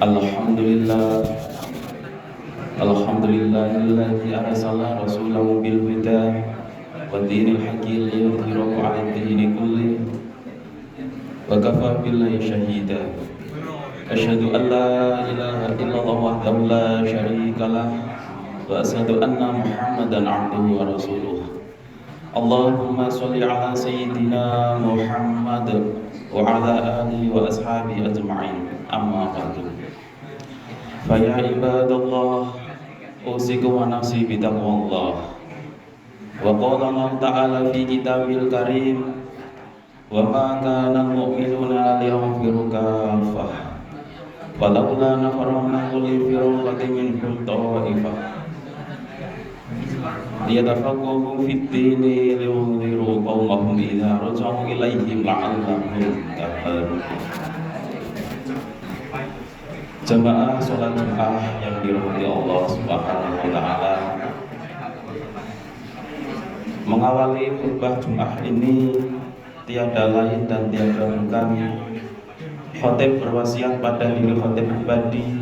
Alhamdulillah, Alhamdulillahilladzi arsala rasulahu bil huda wa dinil haqqi liyudhhirahu 'ala ad-dini kulli wa kafa billahi shahida. Asyhadu an la ilaha illallah wahdahu la syarika lah wa asyhadu anna Muhammadan 'abduhu wa rasuluh. Allahumma sholli 'ala sayyidina Muhammad wa 'ala alihi wa ashabihi ajma'in. Amma ba'du. Fa ya ibadallah, usikum wa nafsi bitaqwallah. Wa qala Allah ta'ala fi kitabil karim, wa ma kana al-mu'minuna liyanfiru kaffah falawla nafara min kulli firqatin minhum ta'ifah liyatafaqahu fid dini liyunziru qaumahum idza raja'u ilaihim la'allahum yahtadun. Jamaah sholat Jumat yang dirahmati Allah Subhanahu wa Ta'ala, mengawali khutbah Jumat ini tiada lain dan tiada bukan khotib berwasiat pada diri khotib pribadi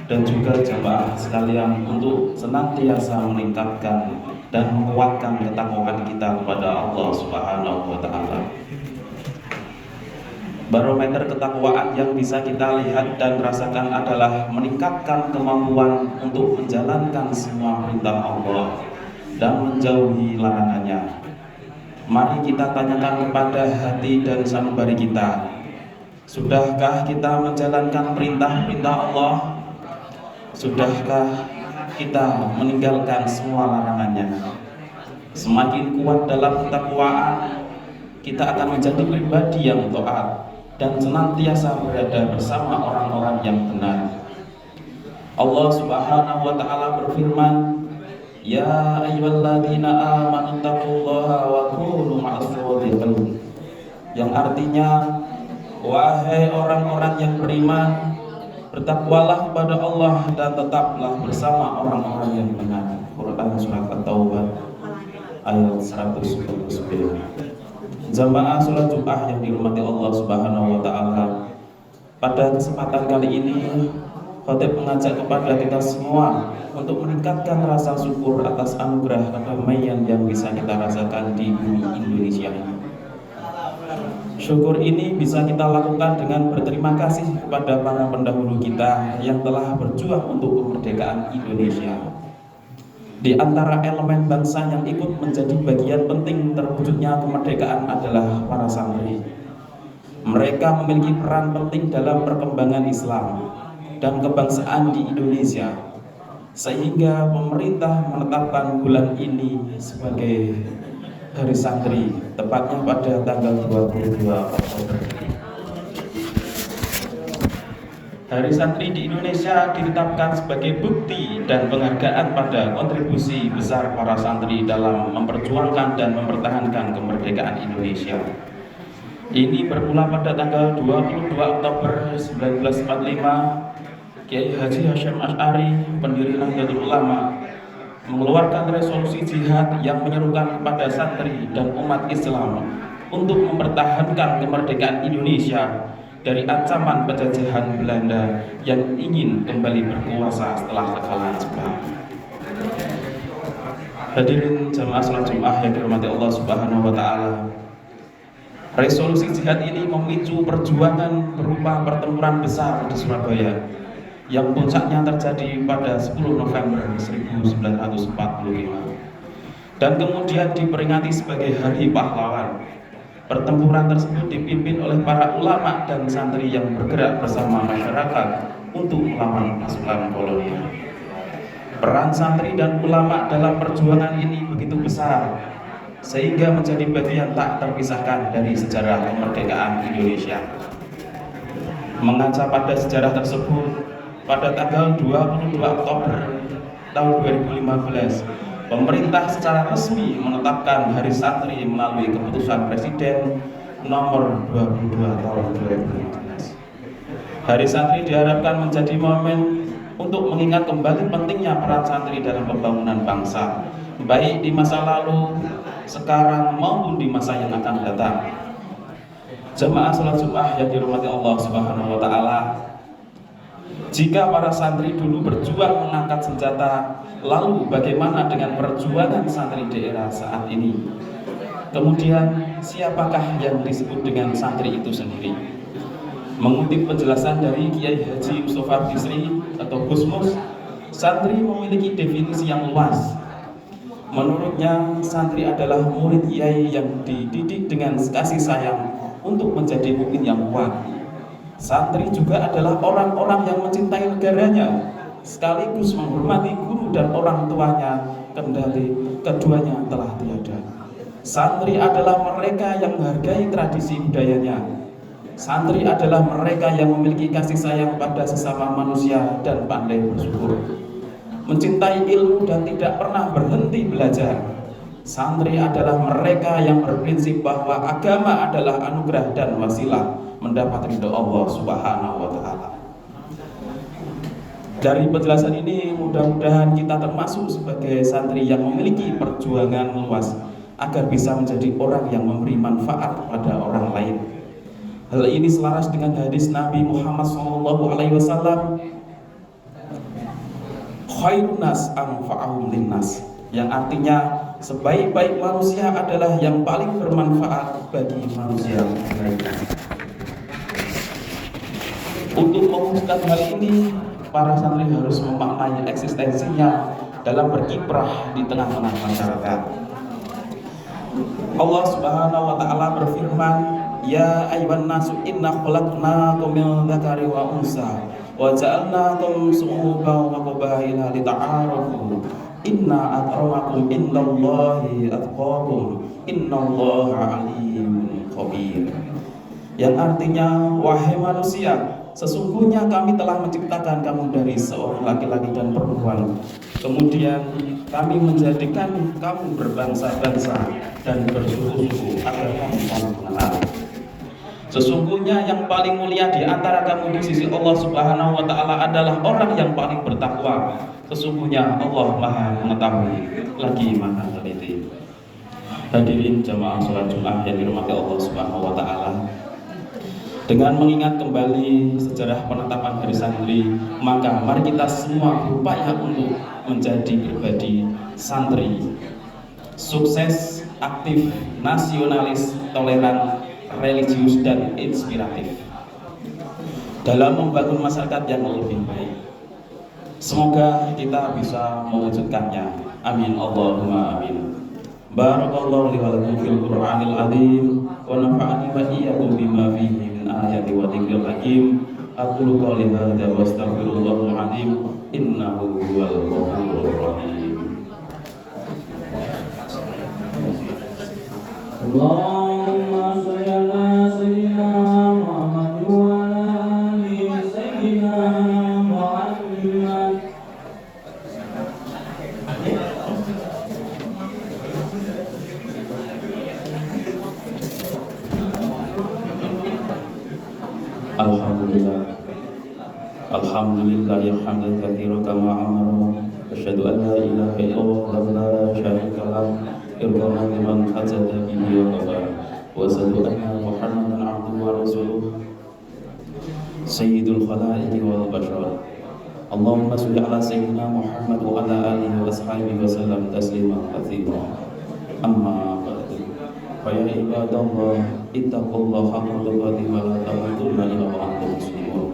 dan juga jamaah sekalian untuk senantiasa meningkatkan dan menguatkan ketakwaan kita kepada Allah Subhanahu wa Ta'ala. Barometer ketakwaan yang bisa kita lihat dan rasakan adalah meningkatkan kemampuan untuk menjalankan semua perintah Allah dan menjauhi larangannya. Mari kita tanyakan kepada hati dan sanubari kita, sudahkah kita menjalankan perintah-perintah Allah? Sudahkah kita meninggalkan semua larangannya? Semakin kuat dalam ketakwaan, kita akan menjadi pribadi yang taat dan senantiasa berada bersama orang-orang yang benar. Allah Subhanahu wa Ta'ala berfirman, ya ayyuhalladzina amanu taqullaha wa kunu ma'as-shodiqin, yang artinya, wahai orang-orang yang beriman, bertakwalah kepada Allah dan tetaplah bersama orang-orang yang benar. Quran surat At-Taubah ayat 199. Jamaah sholat Jumat yang dirahmati Allah Subhanahu wa Ta'ala, pada kesempatan kali ini khotib mengajak kepada kita semua untuk meningkatkan rasa syukur atas anugerah kedamaian yang bisa kita rasakan di bumi Indonesia ini. Syukur ini bisa kita lakukan dengan berterima kasih kepada para pendahulu kita yang telah berjuang untuk kemerdekaan Indonesia. Di antara elemen bangsa yang ikut menjadi bagian penting terwujudnya kemerdekaan adalah para santri. Mereka memiliki peran penting dalam perkembangan Islam dan kebangsaan di Indonesia, sehingga pemerintah menetapkan bulan ini sebagai Hari Santri, tepatnya pada tanggal 22 Oktober. Hari Santri di Indonesia ditetapkan sebagai bukti dan penghargaan pada kontribusi besar para santri dalam memperjuangkan dan mempertahankan kemerdekaan Indonesia. Ini bermula pada tanggal 22 Oktober 1945, Kiai Haji Hasyim Asy'ari, pendiri Nahdlatul Ulama, mengeluarkan resolusi jihad yang menyerukan kepada santri dan umat Islam untuk mempertahankan kemerdekaan Indonesia dari ancaman penjajahan Belanda yang ingin kembali berkuasa setelah kekalahan Jepang. Hadirin jamaah salat Jumat yang dirahmati Allah Subhanahu wa Ta'ala, resolusi jihad ini memicu perjuangan berupa pertempuran besar di Surabaya yang puncaknya terjadi pada 10 November 1945 dan kemudian diperingati sebagai Hari Pahlawan. Pertempuran tersebut dipimpin oleh para ulama dan santri yang bergerak bersama masyarakat untuk melawan pasukan kolonial. Peran santri dan ulama dalam perjuangan ini begitu besar sehingga menjadi bagian tak terpisahkan dari sejarah kemerdekaan Indonesia. Mengaca pada sejarah tersebut, pada tanggal 22 Oktober tahun 2015, pemerintah secara resmi menetapkan Hari Santri melalui keputusan Presiden nomor 22 tahun 2015. Hari Santri diharapkan menjadi momen untuk mengingat kembali pentingnya peran santri dalam pembangunan bangsa, baik di masa lalu, sekarang maupun di masa yang akan datang. Jamaah salat Jumat yang dirahmati Allah Subhanahu wa Ta'ala, Jika para santri dulu berjuang mengangkat senjata, lalu bagaimana dengan perjuangan santri di era saat ini? Kemudian siapakah yang disebut dengan santri itu sendiri? Mengutip penjelasan dari Kiai Haji Mustafa Bisri atau Gusmus, santri memiliki definisi yang luas. Menurutnya, santri adalah murid kiai yang dididik dengan kasih sayang untuk menjadi mukmin yang kuat. Santri juga adalah orang-orang yang mencintai negaranya, sekaligus menghormati guru dan orang tuanya, kendali keduanya telah tiada. Santri adalah mereka yang menghargai tradisi budayanya. Santri adalah mereka yang memiliki kasih sayang pada sesama manusia dan pandai bersyukur, mencintai ilmu dan tidak pernah berhenti belajar. Santri adalah mereka yang berprinsip bahwa agama adalah anugerah dan wasilah mendapat ridho Allah Subhanahu wa Ta'ala. Dari penjelasan ini, mudah-mudahan kita termasuk sebagai santri yang memiliki perjuangan luas agar bisa menjadi orang yang memberi manfaat kepada orang lain. Hal ini selaras dengan hadis Nabi Muhammad SAW, khairun nas anfa'ahum linnas, yang artinya sebaik-baik manusia adalah yang paling bermanfaat bagi manusia lainnya. Untuk mewujudkan hal ini, para santri harus memaknai eksistensinya dalam berkiprah di tengah-tengah masyarakat. Allah Subhanahu wa Ta'ala berfirman, ya ayyuhan nasu inna khalaqnakum min dzakari wa unsa wa ja'alnakum syu'uban wa qabaila lita'arafu inna akramakum indallahi atqakum innallaha alimun khabir. Yang artinya, wahai manusia, sesungguhnya kami telah menciptakan kamu dari seorang laki-laki dan perempuan. Kemudian kami menjadikan kamu berbangsa-bangsa dan bersuku-suku agar kamu saling mengenal. Sesungguhnya yang paling mulia di antara kamu di sisi Allah Subhanahu wa Ta'ala adalah orang yang paling bertakwa. Sesungguhnya Allah Maha mengetahui lagi Maha teliti. Hadirin jamaah sholat Jumat yang dirahmati Allah Subhanahu wa Ta'ala, dengan mengingat kembali sejarah penetapan hari santri, maka mari kita semua berupaya untuk menjadi pribadi santri sukses, aktif, nasionalis, toleran, religius, dan inspiratif dalam membangun masyarakat yang lebih baik. Semoga kita bisa mewujudkannya. Amin Allahumma amin. Barakallahu li wa lakum fil Qur'anil azim wa nafa'ani wa iyyakum bima fihi min ayati wa dzikril hakim. Aqulu qouli hadza wa astaghfirullahal azim innahu huwal ghafurur rahim. Allahumma shalli ala sayyidina Muhammad wa ala ali sayyidina Muhammad. Alhamdulillah ya hamdan katsiran kama amara. Asyhadu an la ilaha illallah la syarika lahu irghama liman hajada bihi wa kafara. Wa asyhadu anna Muhammadan abduhu wa rasuluh sayyidul khalaiqi wal bashar. Allahumma shalli ala sayyidina Muhammad wa ala alihi wa sahbihi wa sallam tasliman katsiran. Amma ba'du. Fa ya ibadallah ittaqullaha haqqa tuqatih wa la tamutunna illa wa antum muslimun.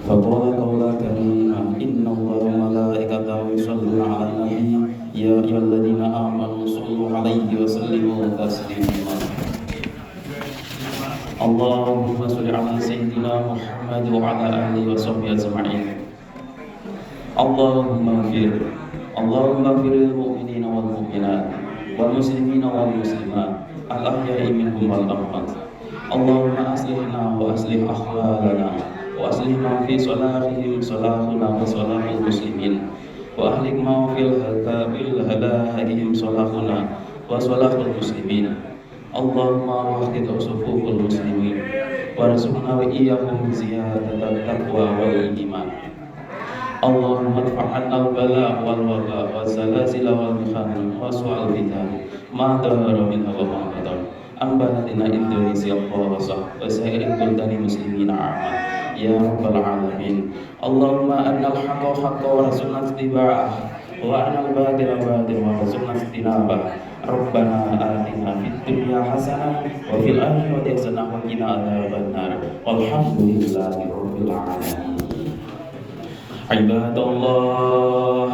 Faqala qawla karima inna Allaha wa malaikatahu yusholluna 'alan nabi ya ayyuhalladzina amanu shollu 'alaihi wa sallimu taslima. Allahumma sholli 'ala sayyidina Muhammad wa 'ala alihi wa sahbihi ajma'in. Allahumma ighfir lil mu'minina wal mu'minat wal muslimina wal muslimat al ahya'i minhum wal amwat. Allahumma aslihna wa aslih ahwalana wa aslih ma fi salahihim salahuna wa salahul muslimin wa ahlik ma fil halakihim salahuna wa salahul muslimin. Allahumma wahdid sufuful muslimin warzuqna wa iyyahum ziyadatat taqwa wal iman. Allahumma adfa' al-bala wal waba wa zalazila wal mihan wa su'al fitan ma dahara minha wa ma batan am baladina Indonesia khassa wa sa'irin buldani muslimina 'amma ya rabbal alamin. Allahumma annal haqqa haqqa warzuqna ittiba'ah wa annal batila batila warzuqna ijtinabah. Rabbana atina fid dunya hasanah wa fil akhirati hasanah wa qina adzabannar. Walhamdulillahi rabbil alamin. Ibadallah,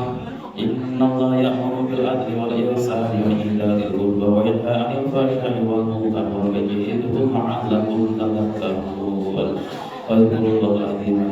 innallaha ya'muru bil adli wal ihsani wa itaa'il qurba wa yanha 'anil fahsya'i wal munkari wal baghi ya'idukum la'allakum tadhakkarun. Qul huwallahu ahad.